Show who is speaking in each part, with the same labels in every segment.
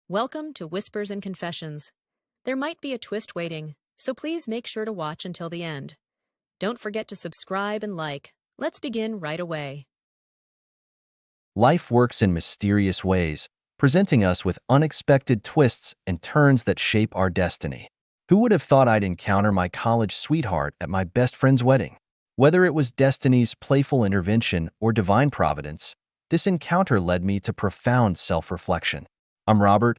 Speaker 1: Welcome to Whispers and Confessions. There might be a twist waiting, so please make sure to watch until the end. Don't forget to subscribe and like. Let's begin right away.
Speaker 2: Life works in mysterious ways, presenting us with unexpected twists and turns that shape our destiny. Who would have thought I'd encounter my college sweetheart at my best friend's wedding? Whether it was destiny's playful intervention or divine providence, this encounter led me to profound self-reflection. I'm Robert,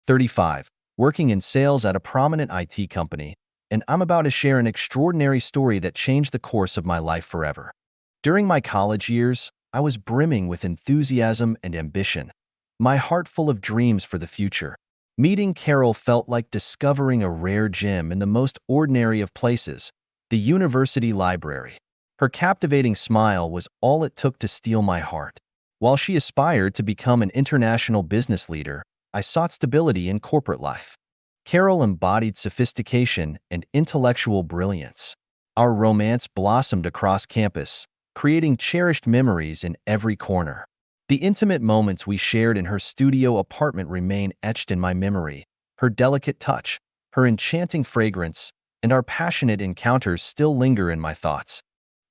Speaker 2: 35, working in sales at a prominent IT company, and I'm about to share an extraordinary story that changed the course of my life forever. During my college years, I was brimming with enthusiasm and ambition, my heart full of dreams for the future. Meeting Carol felt like discovering a rare gem in the most ordinary of places, the university library. Her captivating smile was all it took to steal my heart. While she aspired to become an international business leader, I sought stability in corporate life. Carol embodied sophistication and intellectual brilliance. Our romance blossomed across campus, creating cherished memories in every corner. The intimate moments we shared in her studio apartment remain etched in my memory. Her delicate touch, her enchanting fragrance, and our passionate encounters still linger in my thoughts.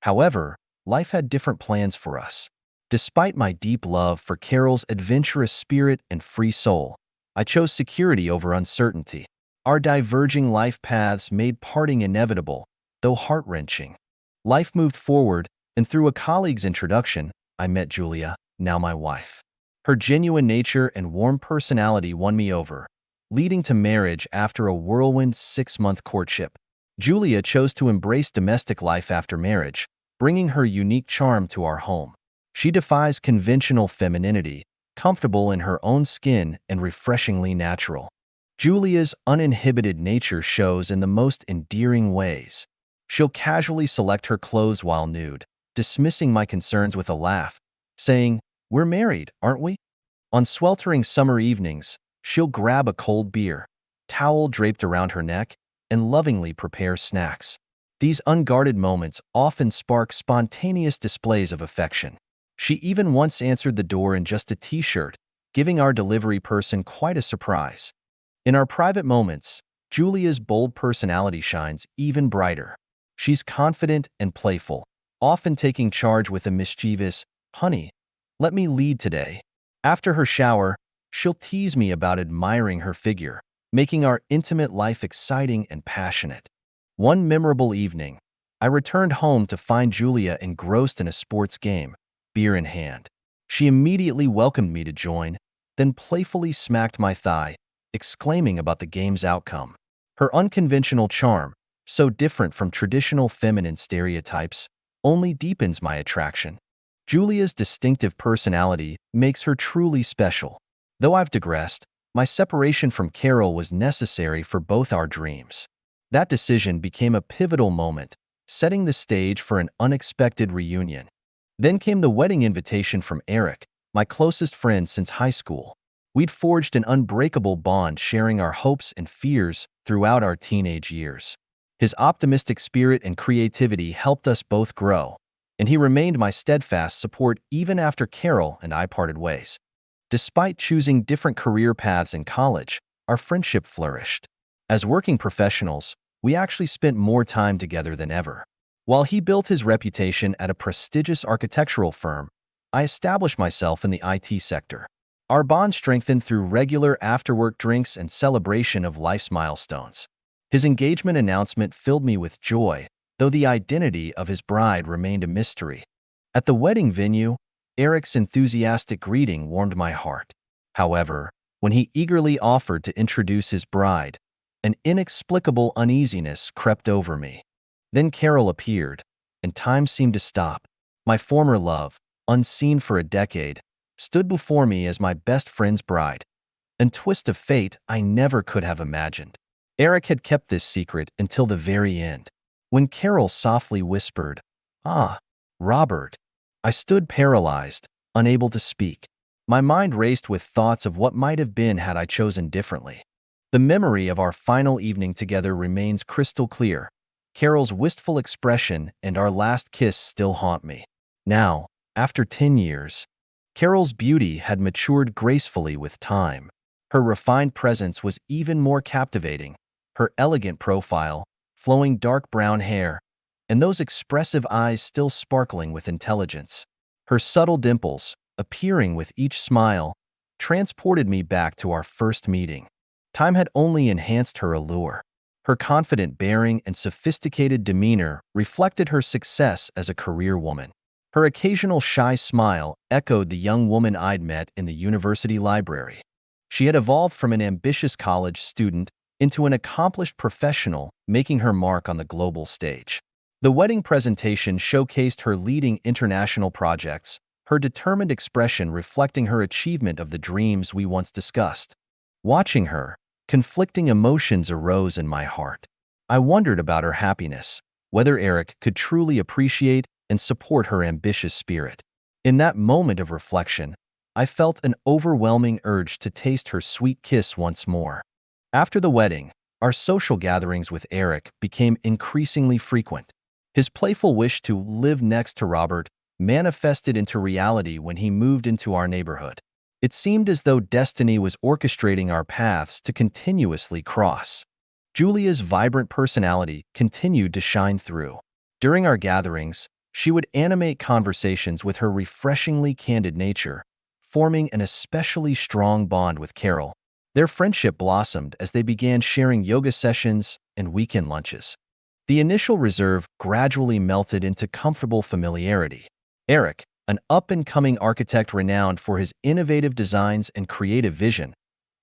Speaker 2: However, life had different plans for us. Despite my deep love for Carol's adventurous spirit and free soul, I chose security over uncertainty. Our diverging life paths made parting inevitable, though heart-wrenching. Life moved forward, and through a colleague's introduction, I met Julia, now my wife. Her genuine nature and warm personality won me over, leading to marriage after a whirlwind 6-month courtship. Julia chose to embrace domestic life after marriage, bringing her unique charm to our home. She defies conventional femininity, comfortable in her own skin and refreshingly natural. Julia's uninhibited nature shows in the most endearing ways. She'll casually select her clothes while nude, dismissing my concerns with a laugh, saying, "We're married, aren't we?" On sweltering summer evenings, she'll grab a cold beer, towel draped around her neck, and lovingly prepare snacks. These unguarded moments often spark spontaneous displays of affection. She even once answered the door in just a t-shirt, giving our delivery person quite a surprise. In our private moments, Julia's bold personality shines even brighter. She's confident and playful, often taking charge with a mischievous, "Honey, let me lead today." After her shower, she'll tease me about admiring her figure, making our intimate life exciting and passionate. One memorable evening, I returned home to find Julia engrossed in a sports game, beer in hand. She immediately welcomed me to join, then playfully smacked my thigh, exclaiming about the game's outcome. Her unconventional charm, so different from traditional feminine stereotypes, only deepens my attraction. Julia's distinctive personality makes her truly special. Though I've digressed, my separation from Carol was necessary for both our dreams. That decision became a pivotal moment, setting the stage for an unexpected reunion. Then came the wedding invitation from Eric, my closest friend since high school. We'd forged an unbreakable bond, sharing our hopes and fears throughout our teenage years. His optimistic spirit and creativity helped us both grow, and he remained my steadfast support even after Carol and I parted ways. Despite choosing different career paths in college, our friendship flourished. As working professionals, we actually spent more time together than ever. While he built his reputation at a prestigious architectural firm, I established myself in the IT sector. Our bond strengthened through regular after-work drinks and celebration of life's milestones. His engagement announcement filled me with joy, though the identity of his bride remained a mystery. At the wedding venue, Eric's enthusiastic greeting warmed my heart. However, when he eagerly offered to introduce his bride, an inexplicable uneasiness crept over me. Then Carol appeared, and time seemed to stop. My former love, unseen for a decade, stood before me as my best friend's bride. A twist of fate I never could have imagined. Eric had kept this secret until the very end. When Carol softly whispered, "Ah, Robert," I stood paralyzed, unable to speak. My mind raced with thoughts of what might have been had I chosen differently. The memory of our final evening together remains crystal clear. Carol's wistful expression and our last kiss still haunt me. Now, after 10 years, Carol's beauty had matured gracefully with time. Her refined presence was even more captivating. Her elegant profile, flowing dark brown hair, and those expressive eyes still sparkling with intelligence. Her subtle dimples, appearing with each smile, transported me back to our first meeting. Time had only enhanced her allure. Her confident bearing and sophisticated demeanor reflected her success as a career woman. Her occasional shy smile echoed the young woman I'd met in the university library. She had evolved from an ambitious college student into an accomplished professional, making her mark on the global stage. The wedding presentation showcased her leading international projects, her determined expression reflecting her achievement of the dreams we once discussed. Watching her, conflicting emotions arose in my heart. I wondered about her happiness, whether Eric could truly appreciate and support her ambitious spirit. In that moment of reflection, I felt an overwhelming urge to taste her sweet kiss once more. After the wedding, our social gatherings with Eric became increasingly frequent. His playful wish to live next to Robert manifested into reality when he moved into our neighborhood. It seemed as though destiny was orchestrating our paths to continuously cross. Julia's vibrant personality continued to shine through. During our gatherings, she would animate conversations with her refreshingly candid nature, forming an especially strong bond with Carol. Their friendship blossomed as they began sharing yoga sessions and weekend lunches. The initial reserve gradually melted into comfortable familiarity. Eric, an up-and-coming architect renowned for his innovative designs and creative vision,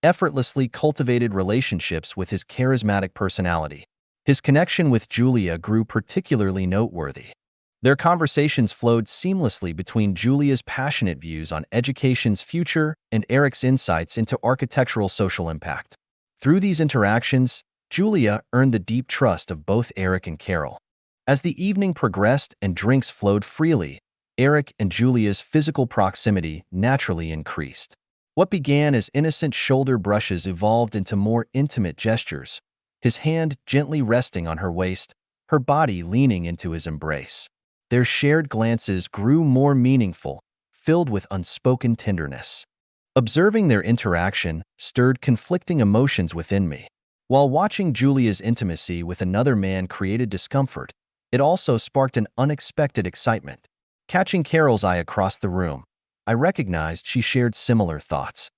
Speaker 2: effortlessly cultivated relationships with his charismatic personality. His connection with Julia grew particularly noteworthy. Their conversations flowed seamlessly between Julia's passionate views on education's future and Eric's insights into architectural social impact. Through these interactions, Julia earned the deep trust of both Eric and Carol. As the evening progressed and drinks flowed freely, Eric and Julia's physical proximity naturally increased. What began as innocent shoulder brushes evolved into more intimate gestures, his hand gently resting on her waist, her body leaning into his embrace. Their shared glances grew more meaningful, filled with unspoken tenderness. Observing their interaction stirred conflicting emotions within me. While watching Julia's intimacy with another man created discomfort, it also sparked an unexpected excitement. Catching Carol's eye across the room, I recognized she shared similar thoughts.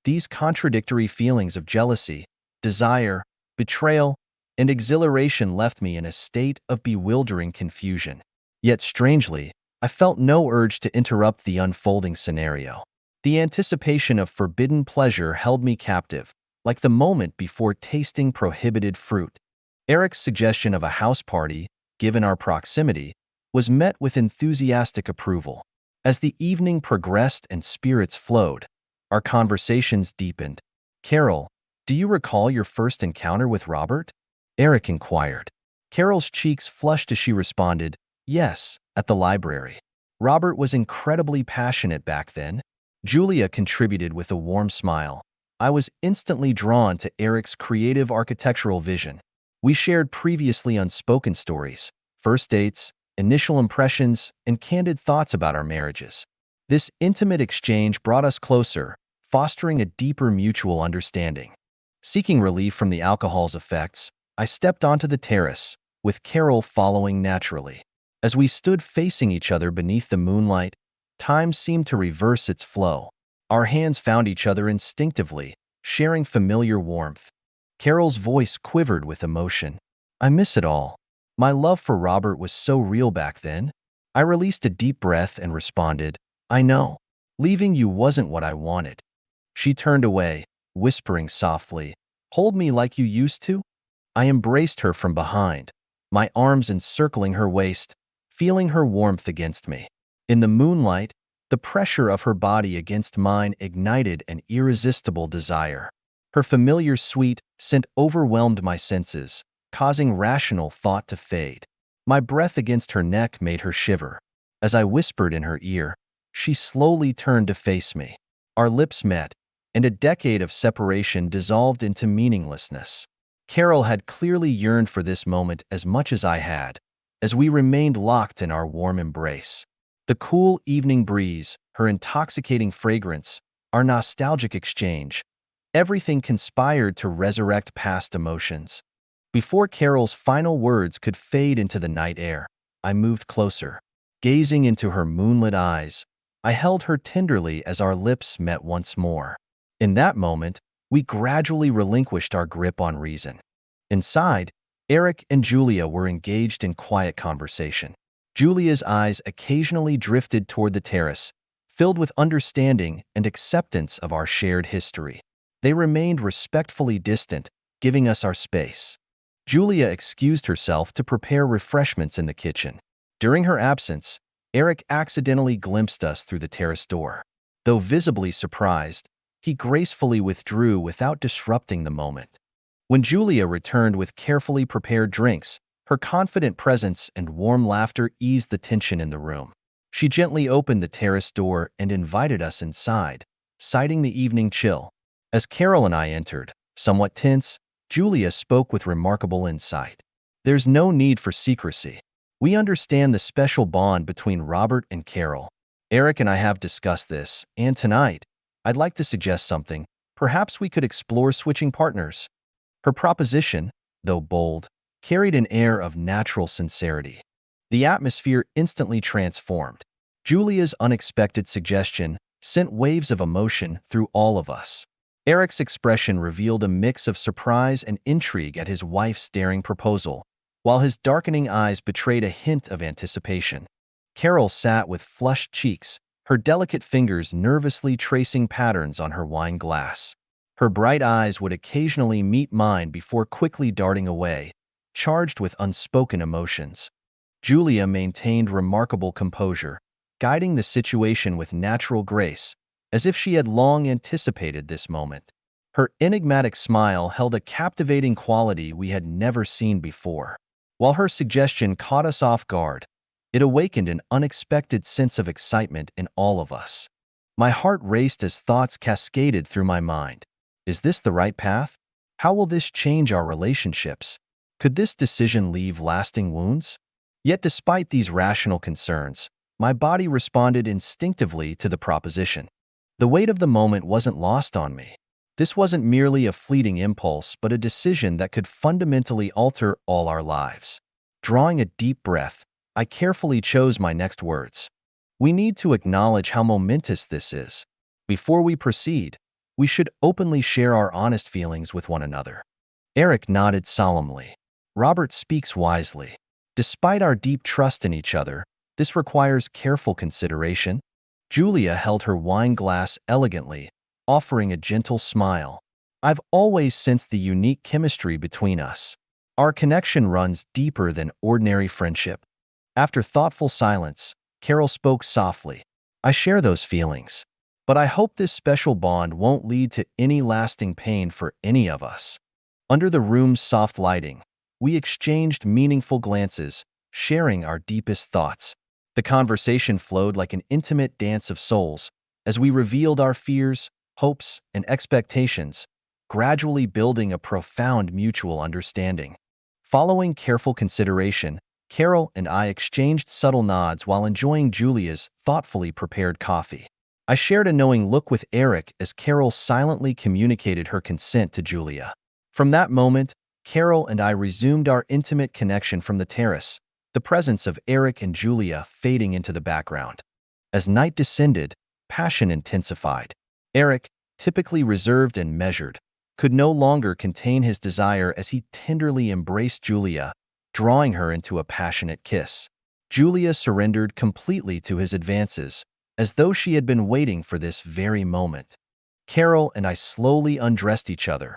Speaker 2: These contradictory feelings of jealousy, desire, betrayal, and exhilaration left me in a state of bewildering confusion. Yet strangely, I felt no urge to interrupt the unfolding scenario. The anticipation of forbidden pleasure held me captive, like the moment before tasting prohibited fruit. Eric's suggestion of a house party, given our proximity, was met with enthusiastic approval. As the evening progressed and spirits flowed, our conversations deepened. "Carol, do you recall your first encounter with Robert?" Eric inquired. Carol's cheeks flushed as she responded, "Yes, at the library. Robert was incredibly passionate back then." Julia contributed with a warm smile. I was instantly drawn to Eric's creative architectural vision. We shared previously unspoken stories, first dates, initial impressions, and candid thoughts about our marriages. This intimate exchange brought us closer, fostering a deeper mutual understanding. Seeking relief from the alcohol's effects, I stepped onto the terrace, with Carol following naturally. As we stood facing each other beneath the moonlight, time seemed to reverse its flow. Our hands found each other instinctively, sharing familiar warmth. Carol's voice quivered with emotion. "I miss it all. My love for Robert was so real back then." I released a deep breath and responded, "I know. Leaving you wasn't what I wanted." She turned away, whispering softly, "Hold me like you used to." I embraced her from behind, my arms encircling her waist, feeling her warmth against me. In the moonlight, the pressure of her body against mine ignited an irresistible desire. Her familiar sweet scent overwhelmed my senses, causing rational thought to fade. My breath against her neck made her shiver. As I whispered in her ear, she slowly turned to face me. Our lips met, and a decade of separation dissolved into meaninglessness. Carol had clearly yearned for this moment as much as I had, as we remained locked in our warm embrace. The cool evening breeze, her intoxicating fragrance, our nostalgic exchange. Everything conspired to resurrect past emotions. Before Carol's final words could fade into the night air, I moved closer. Gazing into her moonlit eyes, I held her tenderly as our lips met once more. In that moment, we gradually relinquished our grip on reason. Inside, Eric and Julia were engaged in quiet conversation. Julia's eyes occasionally drifted toward the terrace, filled with understanding and acceptance of our shared history. They remained respectfully distant, giving us our space. Julia excused herself to prepare refreshments in the kitchen. During her absence, Eric accidentally glimpsed us through the terrace door. Though visibly surprised, he gracefully withdrew without disrupting the moment. When Julia returned with carefully prepared drinks, her confident presence and warm laughter eased the tension in the room. She gently opened the terrace door and invited us inside, citing the evening chill. As Carol and I entered, somewhat tense, Julia spoke with remarkable insight. There's no need for secrecy. We understand the special bond between Robert and Carol. Eric and I have discussed this, and tonight, I'd like to suggest something. Perhaps we could explore switching partners. Her proposition, though bold, carried an air of natural sincerity. The atmosphere instantly transformed. Julia's unexpected suggestion sent waves of emotion through all of us. Eric's expression revealed a mix of surprise and intrigue at his wife's daring proposal, while his darkening eyes betrayed a hint of anticipation. Carol sat with flushed cheeks, her delicate fingers nervously tracing patterns on her wine glass. Her bright eyes would occasionally meet mine before quickly darting away, charged with unspoken emotions. Julia maintained remarkable composure, guiding the situation with natural grace, as if she had long anticipated this moment. Her enigmatic smile held a captivating quality we had never seen before. While her suggestion caught us off guard, it awakened an unexpected sense of excitement in all of us. My heart raced as thoughts cascaded through my mind. Is this the right path? How will this change our relationships? Could this decision leave lasting wounds? Yet despite these rational concerns, my body responded instinctively to the proposition. The weight of the moment wasn't lost on me. This wasn't merely a fleeting impulse, but a decision that could fundamentally alter all our lives. Drawing a deep breath, I carefully chose my next words. We need to acknowledge how momentous this is. Before we proceed, we should openly share our honest feelings with one another. Eric nodded solemnly. Robert speaks wisely. Despite our deep trust in each other, this requires careful consideration. Julia held her wine glass elegantly, offering a gentle smile. I've always sensed the unique chemistry between us. Our connection runs deeper than ordinary friendship. After thoughtful silence, Carol spoke softly. I share those feelings, but I hope this special bond won't lead to any lasting pain for any of us. Under the room's soft lighting, we exchanged meaningful glances, sharing our deepest thoughts. The conversation flowed like an intimate dance of souls as we revealed our fears, hopes, and expectations, gradually building a profound mutual understanding. Following careful consideration, Carol and I exchanged subtle nods while enjoying Julia's thoughtfully prepared coffee. I shared a knowing look with Eric as Carol silently communicated her consent to Julia. From that moment, Carol and I resumed our intimate connection from the terrace, the presence of Eric and Julia fading into the background. As night descended, passion intensified. Eric, typically reserved and measured, could no longer contain his desire as he tenderly embraced Julia, drawing her into a passionate kiss. Julia surrendered completely to his advances, as though she had been waiting for this very moment. Carol and I slowly undressed each other,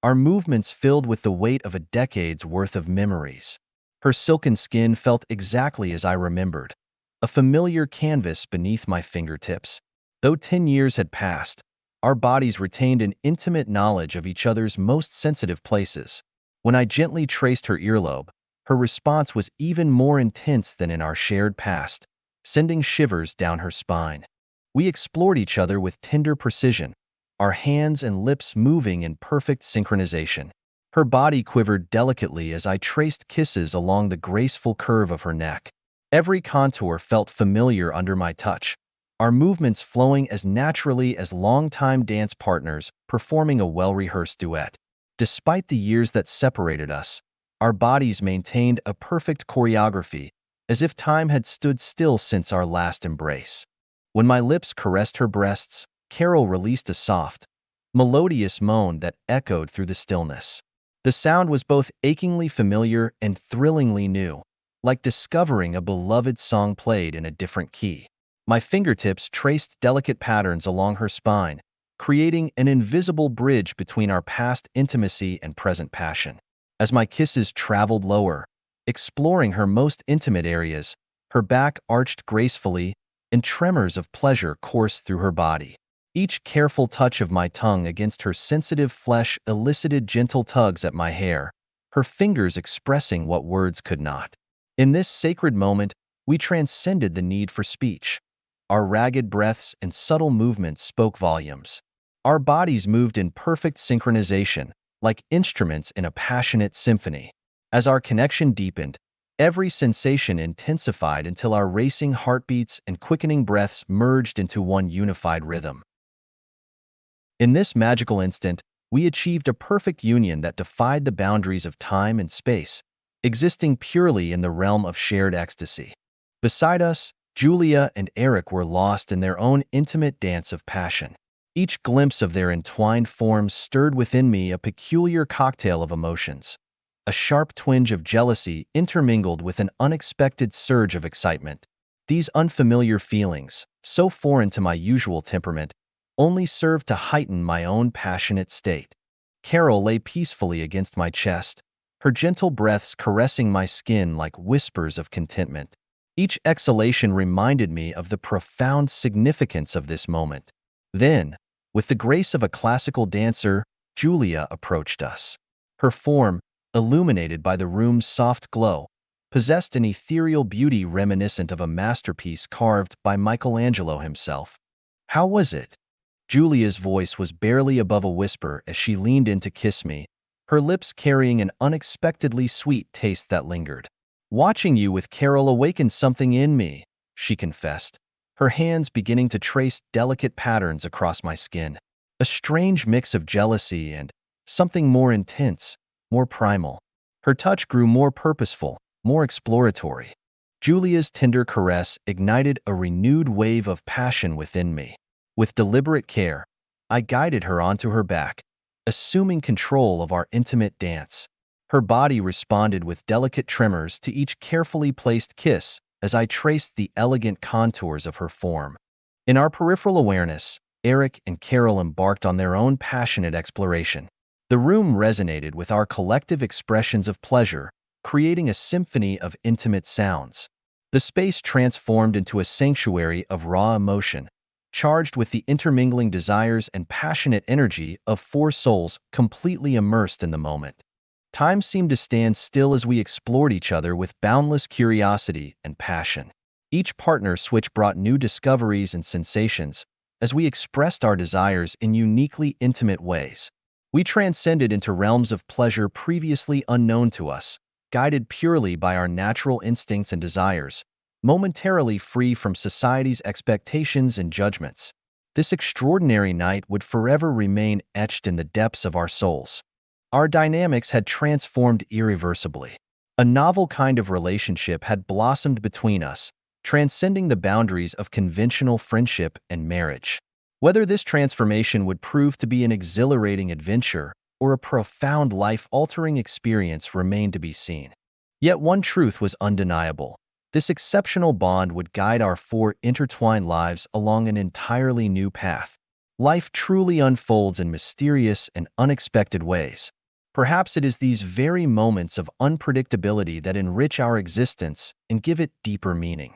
Speaker 2: our movements filled with the weight of a decade's worth of memories. Her silken skin felt exactly as I remembered, a familiar canvas beneath my fingertips. Though 10 years had passed, our bodies retained an intimate knowledge of each other's most sensitive places. When I gently traced her earlobe, her response was even more intense than in our shared past, sending shivers down her spine. We explored each other with tender precision, our hands and lips moving in perfect synchronization. Her body quivered delicately as I traced kisses along the graceful curve of her neck. Every contour felt familiar under my touch, our movements flowing as naturally as longtime dance partners performing a well-rehearsed duet. Despite the years that separated us, our bodies maintained a perfect choreography, as if time had stood still since our last embrace. When my lips caressed her breasts, Carol released a soft, melodious moan that echoed through the stillness. The sound was both achingly familiar and thrillingly new, like discovering a beloved song played in a different key. My fingertips traced delicate patterns along her spine, creating an invisible bridge between our past intimacy and present passion. As my kisses traveled lower, exploring her most intimate areas, her back arched gracefully, and tremors of pleasure coursed through her body. Each careful touch of my tongue against her sensitive flesh elicited gentle tugs at my hair, her fingers expressing what words could not. In this sacred moment, we transcended the need for speech. Our ragged breaths and subtle movements spoke volumes. Our bodies moved in perfect synchronization, like instruments in a passionate symphony. As our connection deepened, every sensation intensified until our racing heartbeats and quickening breaths merged into one unified rhythm. In this magical instant, we achieved a perfect union that defied the boundaries of time and space, existing purely in the realm of shared ecstasy. Beside us, Julia and Eric were lost in their own intimate dance of passion. Each glimpse of their entwined forms stirred within me a peculiar cocktail of emotions. A sharp twinge of jealousy intermingled with an unexpected surge of excitement. These unfamiliar feelings, so foreign to my usual temperament, only served to heighten my own passionate state. Carol lay peacefully against my chest, her gentle breaths caressing my skin like whispers of contentment. Each exhalation reminded me of the profound significance of this moment. Then, with the grace of a classical dancer, Julia approached us. Her form, illuminated by the room's soft glow, possessed an ethereal beauty reminiscent of a masterpiece carved by Michelangelo himself. "How was it?" Julia's voice was barely above a whisper as she leaned in to kiss me, her lips carrying an unexpectedly sweet taste that lingered. "Watching you with Carol awakened something in me," she confessed, her hands beginning to trace delicate patterns across my skin. A strange mix of jealousy and something more intense, more primal. Her touch grew more purposeful, more exploratory. Julia's tender caress ignited a renewed wave of passion within me. With deliberate care, I guided her onto her back, assuming control of our intimate dance. Her body responded with delicate tremors to each carefully placed kiss as I traced the elegant contours of her form. In our peripheral awareness, Eric and Carol embarked on their own passionate exploration. The room resonated with our collective expressions of pleasure, creating a symphony of intimate sounds. The space transformed into a sanctuary of raw emotion, charged with the intermingling desires and passionate energy of four souls completely immersed in the moment. Time seemed to stand still as we explored each other with boundless curiosity and passion. Each partner switch brought new discoveries and sensations as we expressed our desires in uniquely intimate ways. We transcended into realms of pleasure previously unknown to us, guided purely by our natural instincts and desires, momentarily free from society's expectations and judgments. This extraordinary night would forever remain etched in the depths of our souls. Our dynamics had transformed irreversibly. A novel kind of relationship had blossomed between us, transcending the boundaries of conventional friendship and marriage. Whether this transformation would prove to be an exhilarating adventure or a profound life-altering experience remained to be seen. Yet one truth was undeniable. This exceptional bond would guide our four intertwined lives along an entirely new path. Life truly unfolds in mysterious and unexpected ways. Perhaps it is these very moments of unpredictability that enrich our existence and give it deeper meaning.